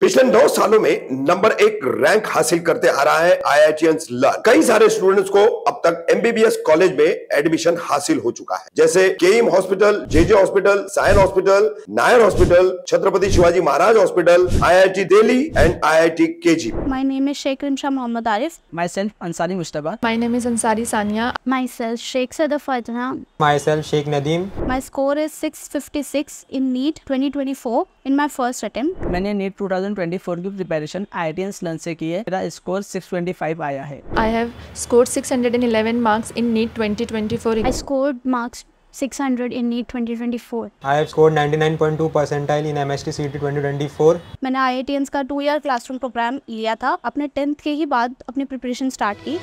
पिछले 9 सालों में नंबर 1 रैंक हासिल करते आ रहा है IITians लर्न। कई सारे स्टूडेंट्स को अब तक MBBS कॉलेज में एडमिशन हासिल हो चुका है, जैसे KEM hospital, JJ hospital, Sion hospital, Nair hospital, Chhatrapati Shivaji Maharaj hospital, IIT Delhi and IIT KG। My name is Sheikh Rimsha Mohammad Arif. Myself Ansari Mustafa. My name is Ansari Sania. Myself Sheikh Sada Fatna. Myself Sheikh Nadeem. My score is 656 in NEET 2024 in my first attempt. मैंने NEET 2024 की preparation IITians learn से की है। मेरा score 625 आया है। I have scored 611 marks in NEET 2024. I scored marks 600 in NEET 2024. I have scored 99.2 percentile in MST CET 2024. मैंने IITians का 2 ईयर क्लासरूम प्रोग्राम लिया था। अपने 10th के ही बाद अपनी प्रिपरेशन स्टार्ट की।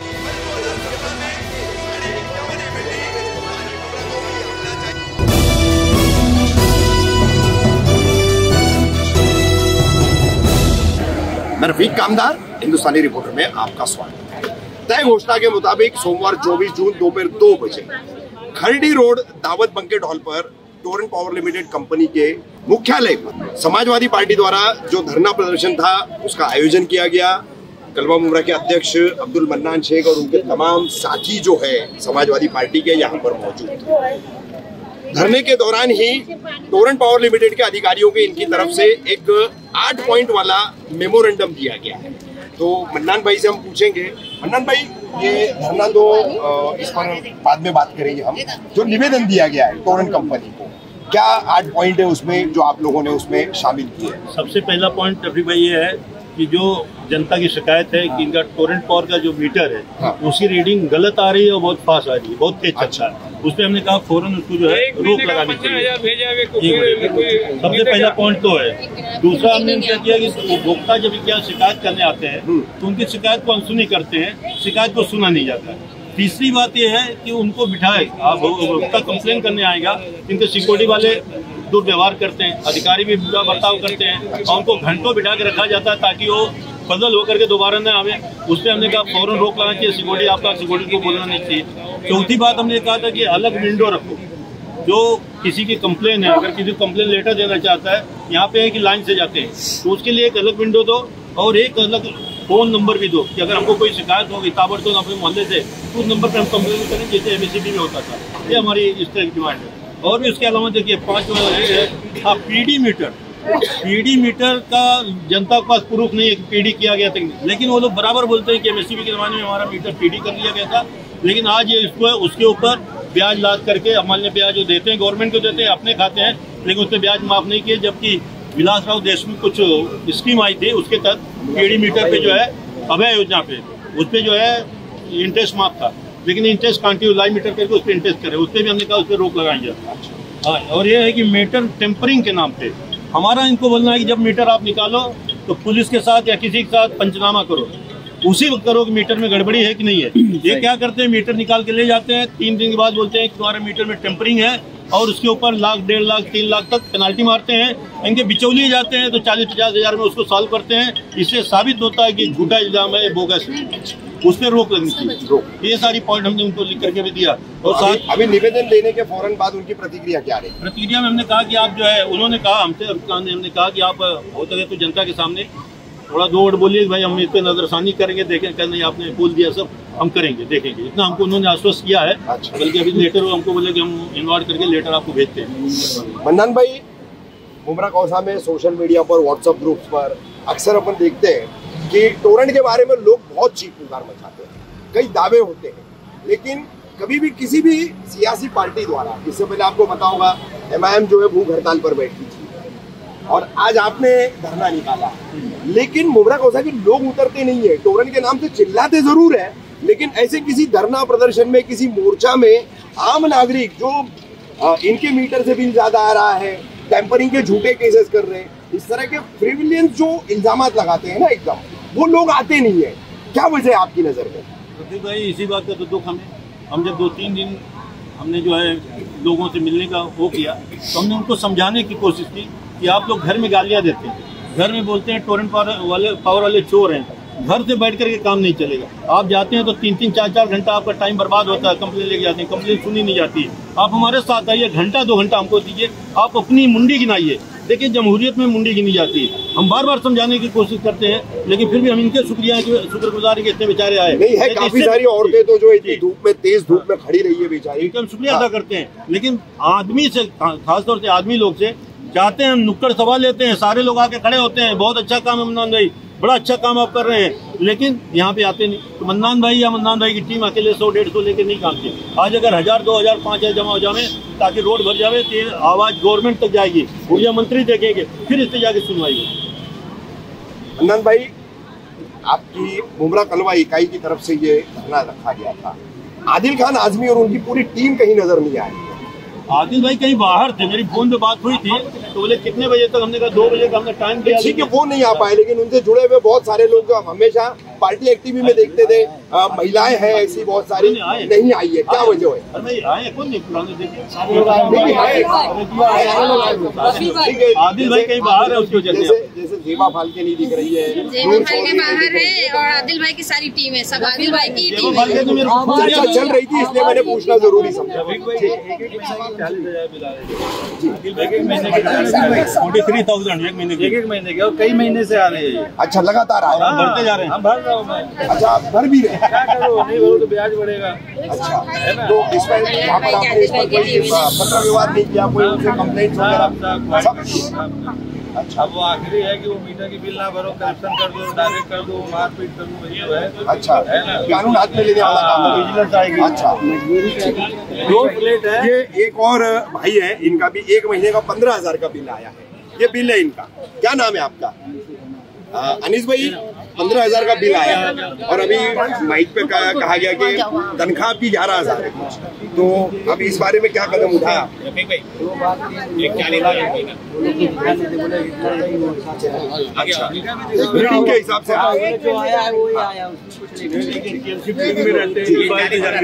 मैं रफीक कामदार, हिंदुस्तानी रिपोर्टर में आपका स्वागत है। तय घोषणा के मुताबिक सोमवार 24 जून दोपहर 2 बजे खरडी रोड दावत बंकेट हॉल पर टोरेंट पावर लिमिटेड कंपनी के मुख्यालय पर समाजवादी पार्टी द्वारा जो धरना प्रदर्शन था उसका आयोजन किया गया। कलवा मुमरा के अध्यक्ष अब्दुल मन्नान शेख और उनके तमाम साथी जो है समाजवादी पार्टी के यहाँ पर मौजूद थे। धरने के दौरान ही टोरेंट पावर लिमिटेड के अधिकारियों के इनकी तरफ से एक 8 पॉइंट वाला मेमोरेंडम दिया गया है। तो मन्नान भाई से हम पूछेंगे, मन्नान भाई ये धरना तो इस पर बाद में बात करेंगे हम, जो निवेदन दिया गया है टोरेंट कंपनी को, क्या 8 पॉइंट है उसमें जो आप लोगों ने उसमें शामिल किए हैं? सबसे पहला पॉइंट रफीक भाई ये है कि जो जनता की शिकायत है कि इनका टोरेंट पावर का जो मीटर है उसकी रीडिंग गलत आ रही है और बहुत फास्ट आ रही है, बहुत तेज चलता है। उस पर हमने कहा फौरन उसको जो है रोक लगानी चाहिए। सबसे पहला पॉइंट तो है। दूसरा हमने क्या किया कि उपभोक्ता जब क्या शिकायत करने आते हैं तो उनकी शिकायत को अनसुनी करते हैं, शिकायत को सुना नहीं जाता। तीसरी बात यह है कि उनको बिठाए, आप उपभोक्ता कंप्लेन करने आएगा, इनके सिक्योरिटी वाले दुर्व्यवहार करते हैं, अधिकारी भी बुरा बर्ताव करते हैं और उनको घंटों बिठा के रखा जाता है ताकि वो बदल होकर के दोबारा न आवे। उस पर हमने कहा फौरन रोक लगाना चाहिए, सिक्योरिटी आपका सिक्योरिटी को बोलना नहीं चाहिए। चौथी बात हमने कहा था कि अलग विंडो रखो, जो किसी की कंप्लेन है, अगर किसी को कंप्लेन लेटर देना चाहता है, यहाँ पे है कि लाइन से जाते हैं तो उसके लिए एक अलग विंडो दो और एक अलग फोन नंबर भी दो कि अगर हमको कोई शिकायत होगी ताबड़तोड़ अपने मोहल्ले से तो उस नंबर पर हम कंप्लेन करें, जैसे MSCB में होता था। ये हमारी इस तरह की डिमांड है। और भी उसके अलावा देखिए 5 है PD मीटर का जनता के पास प्रूफ नहीं है कि PD किया गया था, लेकिन वो लोग बराबर बोलते हैं कि MSCB के जमाने में हमारा मीटर PD कर लिया गया था, लेकिन आज ये इसको उसके ऊपर ब्याज लाद करके अमान्य ब्याज जो देते हैं, गवर्नमेंट को देते हैं, अपने खाते हैं, लेकिन उस पर ब्याज माफ नहीं किए। जबकि विलासराव देशमुख कुछ स्कीम आई थी उसके तहत PD मीटर पे जो है अभय योजना पे उस पर जो है इंटरेस्ट माफ था, लेकिन इंटरेस्ट कंटिन्यू लाइव मीटर करके उस पर इंटरेस्ट करे, उस पर भी हमने कहा उस पर रोक लगाएंगे। हाँ, और ये है कि मीटर टेम्परिंग के नाम पे हमारा इनको बोलना है कि जब मीटर आप निकालो तो पुलिस के साथ या किसी के साथ पंचनामा करो, उसी वक्त करो कि मीटर में गड़बड़ी है कि नहीं है। ये क्या करते हैं, मीटर निकाल के ले जाते हैं, 3 दिन के बाद बोलते हैं कि तुम्हारे मीटर में टेम्परिंग है और उसके ऊपर 1 लाख, 1.5 लाख, 3 लाख तक पेनाल्टी मारते हैं। इनके बिचौलिए जाते हैं तो 40-50 हज़ार में उसको सॉल्व करते हैं। इससे साबित होता है कि झूठा इल्जाम है, बोगस है, उस पर रोक लगनी चाहिए। ये सारी पॉइंट हमने उनको लिख करके भी दिया। और साथ अभी निवेदन देने के फौरन बाद उनकी प्रतिक्रिया क्या रही? प्रतिक्रिया में हमने कहा कि आप जो है, उन्होंने कहा हमसे, हमने कहा कि आप हो सके तो जनता के सामने थोड़ा 2 वर्ड बोलिए भाई हम इस पर नजरसानी करेंगे, देखें क्या नहीं, आपने बोल दिया सब हम करेंगे, देखेंगे, इतना हमको उन्होंने आश्वस्त किया है। बल्कि अभी लेटर हमको बोले कि हम इन्वाइट करके लेटर आपको भेजते हैं। मन्नान भाई, मुमरा कौसा में सोशल मीडिया पर, व्हाट्सएप ग्रुप्स पर अक्सर अपन देखते हैं कि टोरेंट के बारे में लोग बहुत चीख पुकार मचाते हैं, कई दावे होते हैं, लेकिन कभी भी किसी भी सियासी पार्टी द्वारा, इससे पहले आपको पता होगा MIM जो है भूख हड़ताल पर बैठी थी और आज आपने धरना निकाला, लेकिन मुमरा कौसा के लोग उतरते नहीं है। टोरेंट के नाम से चिल्लाते जरूर है, लेकिन ऐसे किसी धरना प्रदर्शन में, किसी मोर्चा में आम नागरिक जो इनके मीटर से बिल ज्यादा आ रहा है, टेम्परिंग के झूठे केसेस कर रहे हैं, इस तरह के फ्रीविलियंस जो इल्जामात लगाते हैं ना एकदम, वो लोग आते नहीं है। क्या वजह है आपकी नजर में? रफीक भाई, इसी बात का तो दुख हमें, हम जब 2-3 दिन हमने जो है लोगों से मिलने का वो किया तो हमने उनको समझाने की कोशिश की कि आप लोग घर में गालियां देते हैं, घर में बोलते हैं टोरेंट पावर वाले चोर हैं, घर से बैठ करके काम नहीं चलेगा। आप जाते हैं तो 3-3, 4-4 घंटा आपका टाइम बर्बाद होता है, कंप्लेन लेके जाते हैं, कंप्लेन सुनी नहीं जाती है। आप हमारे साथ आइए, घंटा 2 घंटा हमको दीजिए, आप अपनी मुंडी गिनाइए देखिए जमहूरियत में मुंडी गिनी जाती है। हम बार बार समझाने की कोशिश करते हैं, लेकिन फिर भी हम इनके शुक्रगुजार के इतने बेचारे आए नहीं है। काफी सारी औरतें तो जो इतनी धूप में, तेज धूप में खड़ी रही है बेचारी, हम शुक्रिया अदा करते हैं। लेकिन आदमी से, खासतौर से आदमी लोग से चाहते हैं, हम नुक्कड़ सभा लेते हैं, सारे लोग आके खड़े होते हैं, बहुत अच्छा काम है मन्नान भाई, बड़ा अच्छा काम आप कर रहे हैं, लेकिन यहाँ पे आते नहीं। तो मन्नान भाई या मन्नान भाई की टीम अकेले 100-150 लेके नहीं काम किए। आज अगर 1000, 2000, 5000 जमा हो जाए ताकि रोड भर जावे तो आवाज गवर्नमेंट तक जाएगी, ऊर्जा मंत्री देखेंगे, फिर इस पे जाके सुनवाई होगी। मन्नान भाई, आपकी मुमरा कलवा इकाई की तरफ से ये धरना रखा गया था। आदिल खान आजमी और उनकी पूरी टीम कहीं नजर नहीं आई। आदिल भाई कहीं बाहर थे, मेरी फोन पे बात हुई थी तो बोले कितने बजे तक, हमने कहा 2 बजे का हमने टाइम दिया। ठीक है, वो नहीं आ पाए, लेकिन उनसे जुड़े हुए बहुत सारे लोग जो हम हमेशा पार्टी एक्टिव में देखते थे, महिलाएं हैं ऐसी बहुत सारी, नहीं आई है, क्या वजह है? आदिल भाई कहीं बाहर है, उसकी वजह से। जैसे जेबा फाल्के नहीं दिख रही है, जेबा फाल्के बाहर है और आदिल भाई की सारी टीम है, सब आदिल भाई की टीम है। चर्चा चल रही थी इसलिए मैंने पूछना जरूरी समझा। 43,000 एक महीने के और कई महीने से आ रहे हैं। अच्छा, लगातार आ रहे हैं, बढ़ते जा रहे हैं। हम भर रहा हूँ मैं। अच्छा, आप भर भी रहे हैं? क्या करो, नहीं भरो तो ब्याज बढ़ेगा। अच्छा, तो इसमें यहाँ पर आपने इस पर कोई पत्र व्यवहार नहीं किया, कोई उनसे कंप्लेंट वगैरह सब? अच्छा, अब वो आखिरी है कि वो मीटर की बिल ना भरो, करप्शन कर दो, डायरेक्ट कर दो, मारपीट कर दो, वही जो है। अच्छा, कानून हाथ में लेने वाला काम है, विजिलेंस आएगी। अच्छा, दो प्लेट है। ये एक और भाई है, इनका भी 1 महीने का 15,000 का बिल आया है। ये बिल है इनका, क्या नाम है आपका? अनीस भाई, 15,000 का बिल आया और अभी माइक पे कहा गया कि तनख्वाह आपकी 11,000 है कुछ, तो अब इस बारे में क्या कदम उठाया? अच्छा, रीडिंग के हिसाब से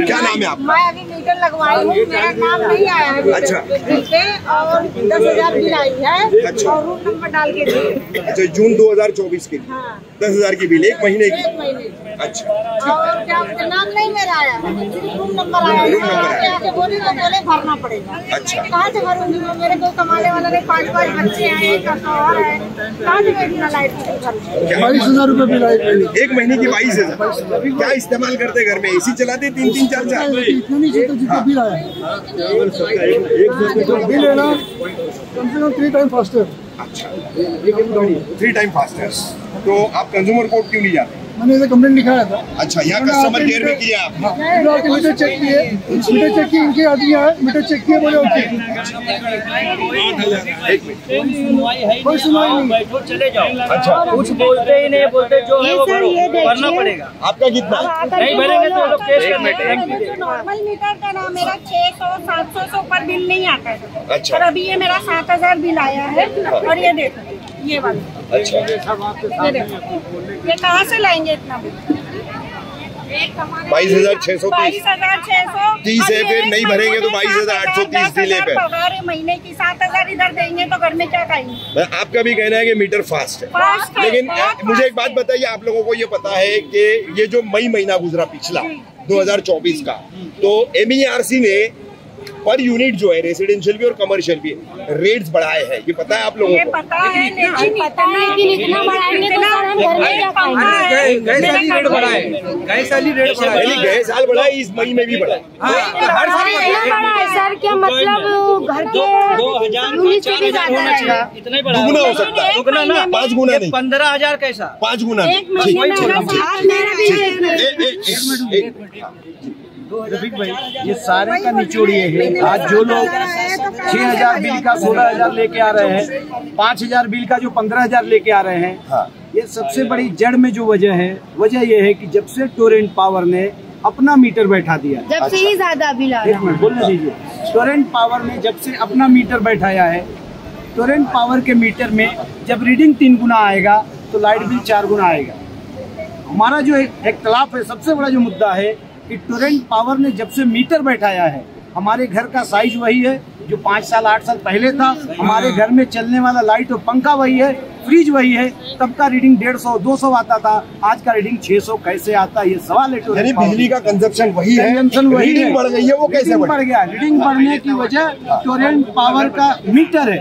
क्या नाम है आपका? मैं अभी मीटर लगवाई हूँ, मेरा काम नहीं आया है। अच्छा, और 10,000 बिल आई है। अच्छा, और रूम नंबर डाल के दिए। अच्छा, जून 2024 के लिए 10,000 की बिल 1 महीने की। 1 महीने। अच्छा, और क्या नाम नहीं मेरा आया, रूम नंबर आया। रूम नंबर आया। बोले तो बोले भरना पड़ेगा। अच्छा, कहाँ से भरूंगी मैं? मेरे को कमाने वाला नहीं, 5 बच्चे हैं, एक और है, कहाँ से मैं इतना लाइट बिल भरूं? 22,000 रुपए बिल आए 1 महीने की। 22,000 क्या इस्तेमाल करते घर में? एसी चलाते 3-3, 4-4? इतना नहीं चलता जितना बिल आया बिल है ना, कम से कम 3 टाइम फास्टर। अच्छा, 3 टाइम फास्टर। तो आप कंज्यूमर कोर्ट क्यों नहीं जाते? मैंने इसे कंप्लेंट लिखाया था। अच्छा, यहाँ कस्टमर केयर में किया आप? मीटर चेक किए, मीटर चेक किए, इनके आदमी आए, मीटर चेक किए, बोले ओके। कोई सुनवाई नहीं, चले जाओ। अच्छा, कुछ बोलते ही नहीं, बोलते जो है वो भरना पड़ेगा। आपका कितना? नहीं भरेंगे तो लोग केस करने। नॉर्मल मीटर का ना मेरा 600-700 से ऊपर बिल नहीं आता है। अच्छा, और अभी ये मेरा 7,000 बिल आया है। और ये देखो, ये वाला। अच्छा, ये देखो, ये कहाँ से लाएंगे इतना बिल? 22,630 22,630 है, फिर नहीं भरेंगे तो 22,830 दिले पे। महीने की 7,000 इधर देंगे तो घर में क्या खाएंगे? आपका भी कहना है कि मीटर फास्ट है, फास्ट है, लेकिन बहुत मुझे एक बात बताइए, आप लोगों को ये पता है कि ये जो मई महीना गुजरा पिछला 2024 का, तो MERC ने पर यूनिट जो है रेसिडेंशियल भी और कमर्शियल भी रेट्स बढ़ाए हैं, ये पता है आप लोगों को? पता है, लेकिन पता है कि इतना बढ़ाएंगे तो घर में क्या खाएंगे? गए साल ही रेट बढ़ाए, गए साल ही रेट बढ़ाए, गए साल बढ़ाए, इस मई में भी बढ़ाए। हर साल बढ़ा है सर, क्या मतलब घर के 2,000 4,000 होना चाहिए, इतना ही बढ़ा। दुगुना हो सकता है, दुगुना ना, 5 गुना नहीं, 15,000 कैसा? 5 गुना नहीं। रफीक भाई, ये सारे का निचोड़ ये है, आज जो लोग 6,000 बिल का 16,000 लेके आ रहे हैं, 5,000 बिल का जो 15,000 लेके आ रहे हैं, हाँ। ये सबसे बड़ी जड़ में जो वजह है, वजह ये है कि जब से टोरेंट पावर ने अपना मीटर बैठा दिया, जब से ही ज्यादा बिल आ रहा है। बोलने दीजिए। टोरेंट पावर ने जब से अपना मीटर बैठाया है, टोरेंट पावर के मीटर में जब रीडिंग 3 गुना आएगा तो लाइट बिल 4 गुना आएगा। हमारा जो इख्तलाफ है, सबसे बड़ा जो मुद्दा है कि टोरेंट पावर ने जब से मीटर बैठाया है, हमारे घर का साइज वही है जो 5 साल 8 साल पहले था, हमारे घर में चलने वाला लाइट और पंखा वही है, फ्रिज वही है, तब का रीडिंग 150 200 आता था, आज का रीडिंग 600 कैसे आता है, ये सवाल है। यानी बिजली का कंजप्शन वही है, रीडिंग बढ़ गई है, वो कैसे बढ़ गया? रीडिंग बढ़ने की वजह टोरेंट पावर का मीटर है।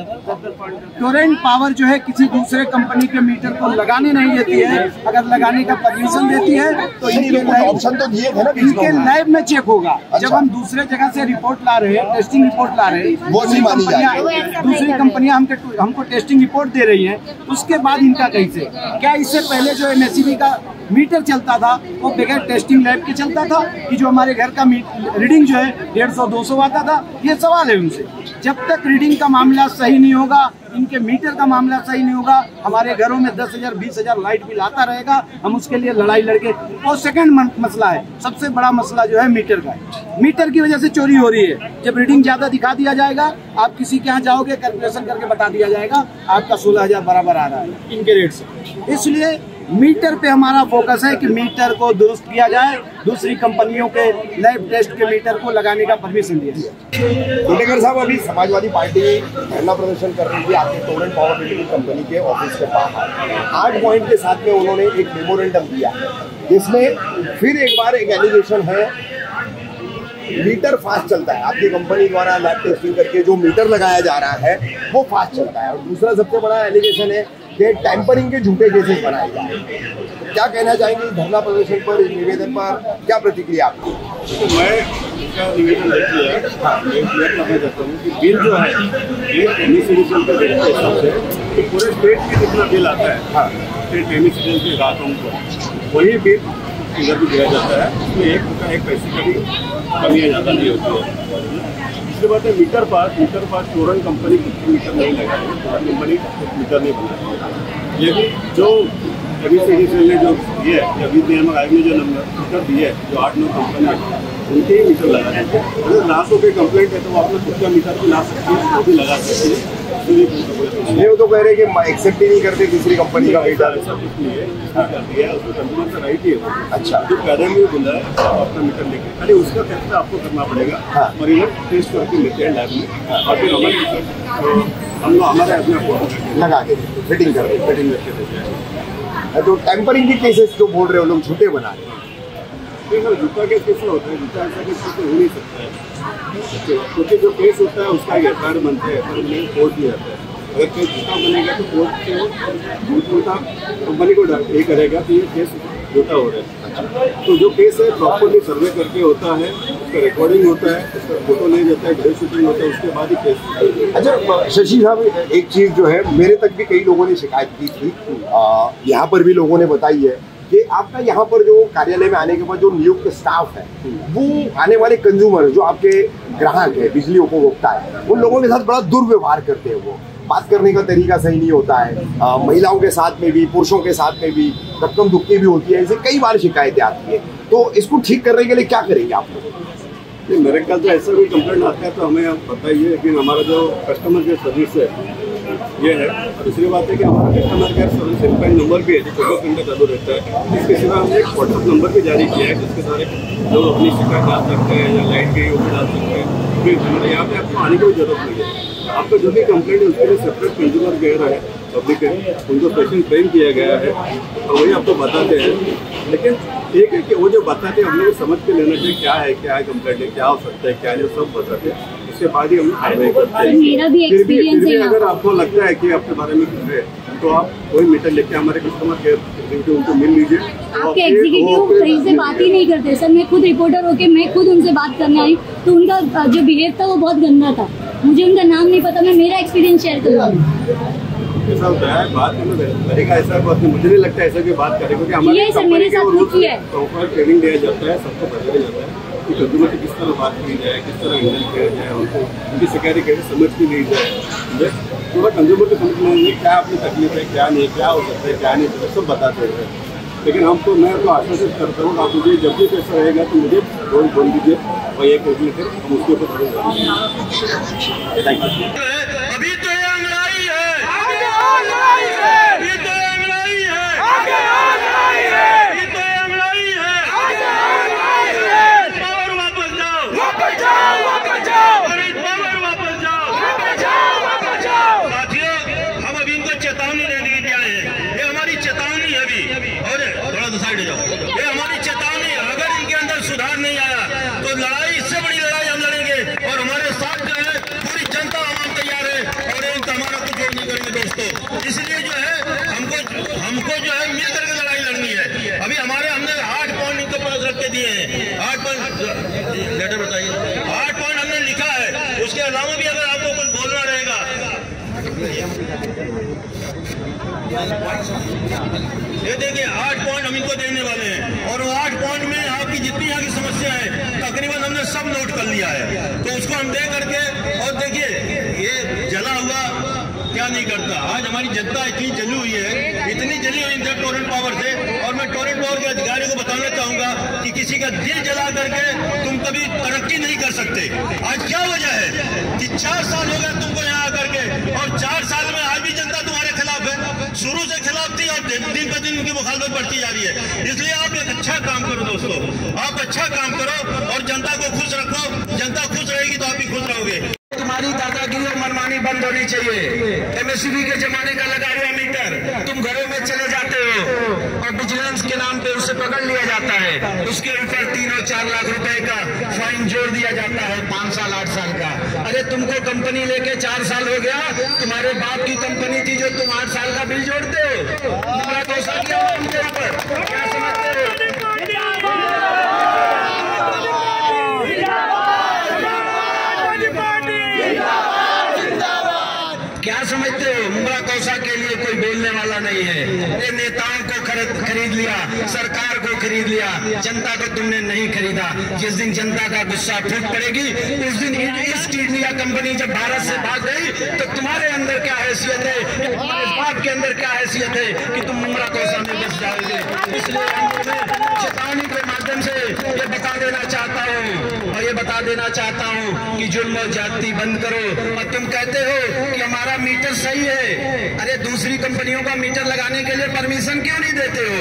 टोरेंट पावर जो है किसी दूसरे कंपनी के मीटर को लगाने नहीं देती है, अगर लगाने का परमिशन देती है तो इनके ऑप्शन तो दिए थे ना, इनके लैब में चेक होगा। जब हम दूसरे जगह से रिपोर्ट ला रहे हैं, टेस्टिंग रिपोर्ट ला रहे हैं, वो नहीं मानी जाएगी। दूसरी कंपनियां हमको टेस्टिंग रिपोर्ट दे रही हैं, उसके बाद इनका कैसे? क्या इससे पहले जो MSCB का मीटर चलता था वो बगैर टेस्टिंग लैब के चलता था कि जो हमारे घर का रीडिंग जो है 150 200 आता था? ये सवाल है उनसे। जब तक रीडिंग का मामला सही नहीं होगा, इनके मीटर का मामला सही नहीं होगा, हमारे घरों में 10,000 20,000 लाइट बिल आता रहेगा, हम उसके लिए लड़ाई लड़के। वो सेकंड मसला है। सबसे बड़ा मसला जो है मीटर का है। मीटर की वजह से चोरी हो रही है। जब रीडिंग ज्यादा दिखा दिया जाएगा, आप किसी के यहाँ जाओगे, कैलकुलेशन करके बता दिया जाएगा आपका 16,000 बराबर आ रहा है इनके रेट से। इसलिए मीटर पे हमारा फोकस है कि मीटर को दुरुस्त किया जाए, दूसरी कंपनियों के लैब टेस्ट के मीटर को लगाने का परमिशन दिया जाए। टोटेकर साहब, अभी समाजवादी पार्टी धरना प्रदर्शन कर रही थी आपके टोरेंट पावर बिल्डिंग कंपनी के ऑफिस के बाहर। 8 पॉइंट के साथ में उन्होंने एक मेमोरेंडम दिया, जिसमें फिर एक बार एक एलिगेशन है मीटर फास्ट चलता है। आपकी कंपनी द्वारा लैब टेस्टिंग करके जो मीटर लगाया जा रहा है वो फास्ट चलता है। और दूसरा सबसे बड़ा एलिगेशन है कि टैंपरिंग के झूठे केसेस बनाए जा रहे हैं। क्या कहना चाहेंगे धरना प्रदर्शन पर, इस निवेदन पर क्या प्रतिक्रिया आपकी? तो मैं इसका निवेदन देखिए, मैं क्लियर करना चाहता हूँ कि बिल जो है ये एमिशन के रेट के हिसाब से पूरे स्टेट में जितना बिल आता है, हाँ, स्टेट एमिशन के रातों को वही बिल इधर भी दिया जाता है। उसमें 1 रुपया 1 पैसे का भी कमी ज़्यादा नहीं होती है। इसके बाद है मीटर पास टोरेंट कंपनी कुछ मीटर नहीं लगाई, टोरेंट कंपनी मीटर नहीं बनाई। लेकिन जो MSCB ने जो दिए, अभी नियामक आयोग ने जो मीटर दिए, जो 8-9 कंपनी है उनके ही मीटर लगा सकते हैं। अगर लाखों की कंप्लेंट है तो वो अपना खुद का मीटर भी ला सकते हैं, वो भी लगा सकते हैं। ये तो कह रहे हैं कि एक्सेप्ट ही नहीं करते दूसरी कंपनी का मीटर। ऐसा कुछ नहीं है, इसने कर दिया है, उसको कंज्यूमर का राइट ही है। अच्छा, जो पैदा में बोला है आप अपना मीटर लेके, खाली उसका फैसला आपको करना पड़ेगा। हाँ। और इधर टेस्ट करके लेते हैं लैब में, और फिर हम लोग हमारे अपने लगा के फिटिंग करके देते हैं। तो टेम्परिंग के केसेस जो बोल रहे हो लोग झूठे बना रहे हैं। जूता केस कैसा होता है? जूता ऐसा केस तो हो नहीं सकता है, क्योंकि जो केस होता है उसका FIR बनता है, FIR कोर्ट में आता है। अगर केस झूठा बनेगा तो कोर्ट से झूठा कंपनी को ये करेगा कि ये केस झूठा हो रहा है। तो जो केस है प्रॉपर्ली सर्वे करके होता है, उसका रिकॉर्डिंग होता है, उसका फोटो ले जाता है, वीडियो शूटिंग होता है, उसके बाद ही केस। अच्छा शशि साहब, एक चीज़ जो है मेरे तक भी कई लोगों ने शिकायत की थी, यहाँ पर भी लोगों ने बताई है कि आपका यहाँ पर जो कार्यालय में आने के बाद जो नियुक्त स्टाफ है, वो आने वाले कंज्यूमर जो आपके ग्राहक है, बिजली उपभोक्ता है, उन लोगों के साथ बड़ा दुर्व्यवहार करते हैं। वो बात करने का तरीका सही नहीं होता है, महिलाओं के साथ में भी, पुरुषों के साथ में भी धक्कम धुक्की भी होती है। ऐसे कई बार शिकायतें आती है, तो इसको ठीक करने के लिए क्या करेंगे आप लोग? मेरे ख्याल से ऐसा कोई कंप्लेंट आता है तो हमें आप बताइए, लेकिन हमारा जो कस्टमर केयर सर्विस है ये है। और दूसरी बात है कि हमारा customer care service helpline number भी है जो 24 घंटे चालू रहता है। इसके सिवा हमने एक व्हाट्सअप नंबर भी जारी किया है, जिसके द्वारा लोग अपनी शिकायत डाल सकते हैं या लाइट गई वो भी डाल सकते हैं। फिर हमारे यहाँ पे आपको आने की भी जरूरत नहीं है। आपका जो भी कंप्लेंट है उसके लिए सेपरेट कंज्यूमर केयर है, पब्लिक है, उनको पेशेंट ट्रेन किया गया है और वही आपको बताते हैं। लेकिन एक है कि वो जो बताते हैं हम लोग समझ के लेना चाहिए क्या है कंप्लेंट है, क्या हो सकता है, क्या नहीं, सब बताते हैं। उसके बाद ही हम कार्रवाई करते हैं। फिर भी अगर आपको लगता है कि आपके बारे में कुछ है तो आप कोई मीटर लेके हमारे कस्टमर केयर उनको मिल लीजिए। आपके एग्जीक्यूटिव सही से बात ही नहीं करते सर। मैं खुद रिपोर्टर होके मैं खुद उनसे बात करने आई तो उनका जो बिहेव था वो बहुत गंदा था। मुझे उनका नाम नहीं पता, मैं मेरा एक्सपीरियंस शेयर करूँगी। ऐसा होता है, बात तरीका ऐसा बात नहीं, मुझे नहीं लगता ऐसा कि बात करें, क्योंकि हमारे कंपनी के रूल्स में प्रॉपर ट्रेनिंग दिया जाता है, सबको बताया जाता है कि कंज्यूमर से किस तरह बात की जाए, किस तरह हैंडल किया जाए, उनको उनकी शिकायत कैसे समझ की ली जाए। पूरा कंज्यूमर को समझ में क्या अपनी तकलीफ है, क्या नहीं, क्या हो सकता है, क्या नहीं सकता, सब बताते हैं। लेकिन हमको मैं तो आश्वासित करता हूँ, आप मुझे जब भी पैसा रहेगा तो मुझे बोल दीजिए और ये कर लीजिए, हम उसके ऊपर जरूर करेंगे। Thank you. अभी तो ये लड़ाई है, आगे और लड़ाई है, अभी तो ये लड़ाई है, आगे और लड़ाई है, अभी तो ये लड़ाई है, आगे और लड़ाई है। पावर वापस जाओ, वापस जाओ, वापस जाओ, अरे पावर वापस जाओ, वापस जाओ, वापस जाओ। साथियों, हम अभी इनको चेतावनी दे दी है। अभी, और थोड़ा सा साइड हो जाओ। ये हमारी चेतावनी, अगर इनके अंदर सुधार नहीं आया तो लड़ाई, इससे बड़ी लड़ाई हम लड़ेंगे। और हमारे साथ जो है पूरी जनता आवाम तैयार है और इनका हमारा कुछ और नहीं करेंगे दोस्तों। इसलिए जो है हमको जो है मिल करके लड़ाई लड़नी है। अभी हमने 8 पॉइंट इनके पास रख के दिए हैं। 8 पॉइंट लेटर बताइए, 8 पॉइंट हमने लिखा है। उसके अलावा भी अगर आपको कुछ बोलना रहेगा, ये देखिए 8 पॉइंट हम इनको देने वाले हैं। और वो 8 पॉइंट में आपकी जितनी यहाँ की समस्या है तकरीबन हमने सब नोट कर लिया है। तो उसको हम दे करके, और देखिए ये जला हुआ क्या नहीं करता। आज हमारी जनता इतनी जली हुई है, इतनी जली हुई है टोरेंट पावर से। और मैं टोरेंट पावर के अधिकारियों को बताना चाहूंगा कि किसी का दिल जला करके तुम कभी तरक्की नहीं कर सकते। आज क्या वजह है कि 4 साल हो गए तुमको यहाँ आकर के, और 4 साल में आज भी जनता तुम्हारे खिलाफ है। शुरू से खिलाफ थी और दिन पर दिन उनकी मुखालफत बढ़ती जा रही है। इसलिए आप एक अच्छा काम करो दोस्तों, आप अच्छा काम करो और जनता को खुश रखो। जनता खुश रहेगी तो आप भी खुश रहोगे। तुम्हारी दादागिरी और मनमानी बंद होनी चाहिए। एमएसपी के जमाने का लगा हुआ मीटर तुम घरों में चले जाते हो और विजिलेंस के नाम पे उसे पकड़ लिया जाता है। उसके ऊपर 3 और 4 लाख रुपए का फाइन जोड़ दिया जाता है, 5 साल 8 साल का। अरे तुमको कंपनी लेके 4 साल हो गया, तुम्हारे बाप की कंपनी थी जो तुम 8 साल का बिल जोड़ते हो। तुम्हारा दोषा किया उनके ऊपर, क्या समझते हो? क्या समझते हो? मुंगरा कौसा के लिए कोई बोलने वाला नहीं है। ये नेताओं को खरीद लिया, सरकार को खरीद लिया, जनता को तुमने नहीं खरीदा। जिस दिन जनता का गुस्सा फूट पड़ेगी उस दिन ईस्ट इंडिया कंपनी जब भारत से भाग गई तो तुम्हारे अंदर क्या हैसियत है, तुम्हारे बाप के अंदर क्या हैसियत है कि तुम मुंगरा कौसा में बस जाओगे। इसलिए चेतावनी के माध्यम से ये बता देना चाहता हूँ और ये बता देना चाहता हूँ कि जुल्म और ज्यादती बंद करो। और तुम कहते हो कि हमारा मीटर सही है, अरे दूसरी कंपनियों का मीटर लगाने के लिए परमिशन क्यों नहीं देते हो?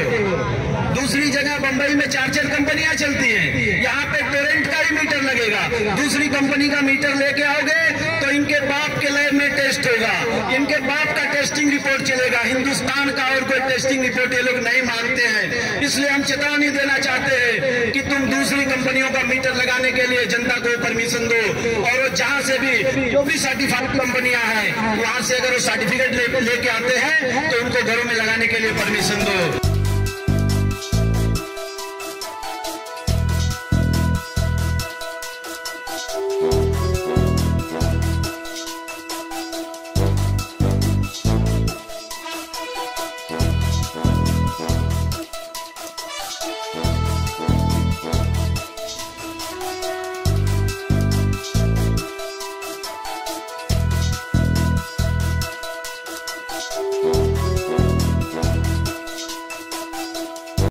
दूसरी जगह बंबई में 4-4 कंपनियां चलती हैं, यहाँ पे टोरेंट का ही मीटर लगेगा। दूसरी कंपनी का मीटर लेके आओगे तो इनके बाप के लैब में टेस्ट होगा, इनके बाप का टेस्टिंग रिपोर्ट चलेगा। हिंदुस्तान का और कोई टेस्टिंग रिपोर्ट ये लोग नहीं मानते हैं। इसलिए हम चेतावनी देना चाहते हैं कि तुम दूसरी कंपनियों का मीटर लगाने के लिए जनता को परमिशन दो। और जहां से भी जो भी सर्टिफाइड कंपनियां हैं वहां से अगर वो सर्टिफिकेट लेके आते हैं तो उनको घरों में लगाने के लिए परमिशन दो।